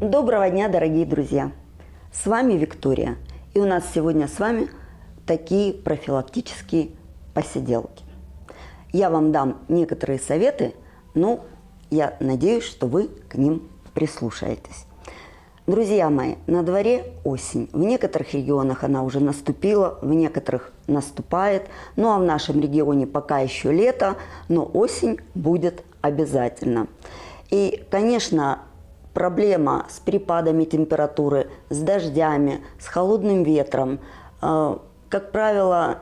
Доброго дня, дорогие друзья! С вами Виктория. И у нас сегодня с вами такие профилактические посиделки. Я вам дам некоторые советы, но я надеюсь, что вы к ним прислушаетесь. Друзья мои, на дворе осень. В некоторых регионах она уже наступила, в некоторых наступает. Ну а в нашем регионе пока еще лето, но осень будет обязательно. И, конечно, проблема с перепадами температуры, с дождями, с холодным ветром, как правило,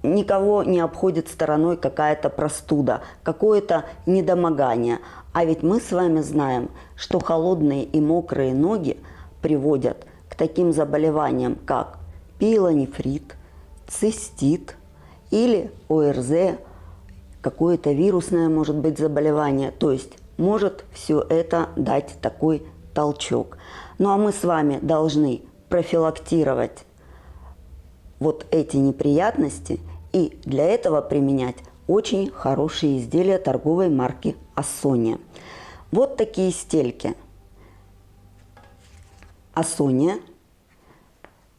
никого не обходит стороной какая-то простуда, какое-то недомогание. А ведь мы с вами знаем, что холодные и мокрые ноги приводят к таким заболеваниям, как пиелонефрит, цистит или ОРЗ, какое-то вирусное может быть заболевание. То есть может все это дать такой толчок. Ну а мы с вами должны профилактировать вот эти неприятности и для этого применять очень хорошие изделия торговой марки Ассония. Вот такие стельки Ассония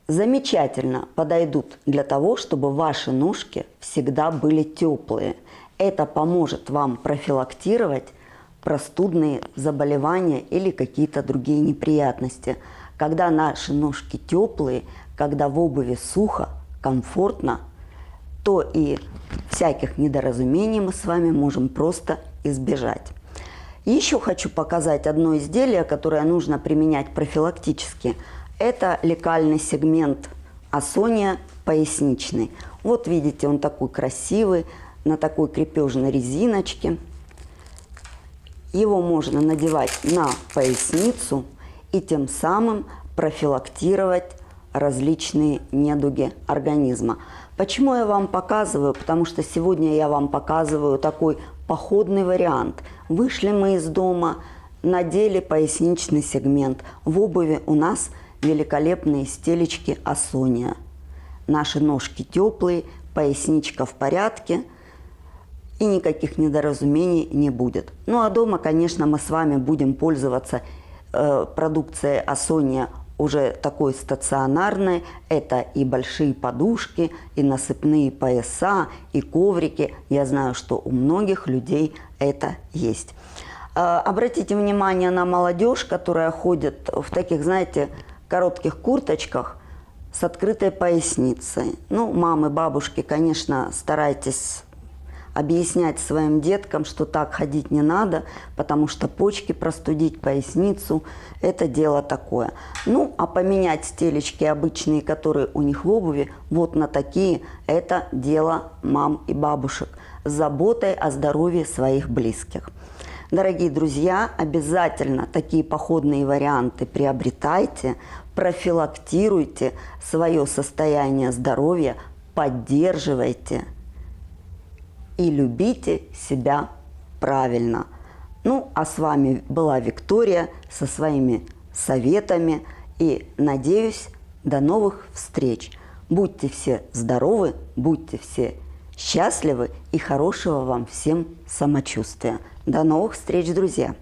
замечательно подойдут для того, чтобы ваши ножки всегда были теплые. Это поможет вам профилактировать простудные заболевания или какие-то другие неприятности. Когда наши ножки теплые, когда в обуви сухо, комфортно, то и всяких недоразумений мы с вами можем просто избежать. Еще хочу показать одно изделие, которое нужно применять профилактически. Это лекальный сегмент Ассония поясничный. Вот видите, он такой красивый, на такой крепежной резиночке. Его можно надевать на поясницу и тем самым профилактировать различные недуги организма. Почему я вам показываю? Потому что сегодня я вам показываю такой походный вариант. Вышли мы из дома, надели поясничный сегмент. В обуви у нас великолепные стелечки Ассония. Наши ножки теплые, поясничка в порядке. И никаких недоразумений не будет. Ну а дома, конечно, мы с вами будем пользоваться продукцией Ассония уже такой стационарной. Это и большие подушки, и насыпные пояса, и коврики. Я знаю, что у многих людей это есть. Обратите внимание на молодежь, которая ходит в таких, знаете, коротких курточках с открытой поясницей. Ну, мамы, бабушки, конечно, старайтесь объяснять своим деткам, что так ходить не надо, потому что почки простудить, поясницу – это дело такое. Ну, а поменять стелечки обычные, которые у них в обуви, вот на такие – это дело мам и бабушек с заботой о здоровье своих близких. Дорогие друзья, обязательно такие походные варианты приобретайте, профилактируйте свое состояние здоровья, поддерживайте и любите себя правильно. Ну, а с вами была Виктория со своими советами. И надеюсь, до новых встреч. Будьте все здоровы, будьте все счастливы и хорошего вам всем самочувствия. До новых встреч, друзья!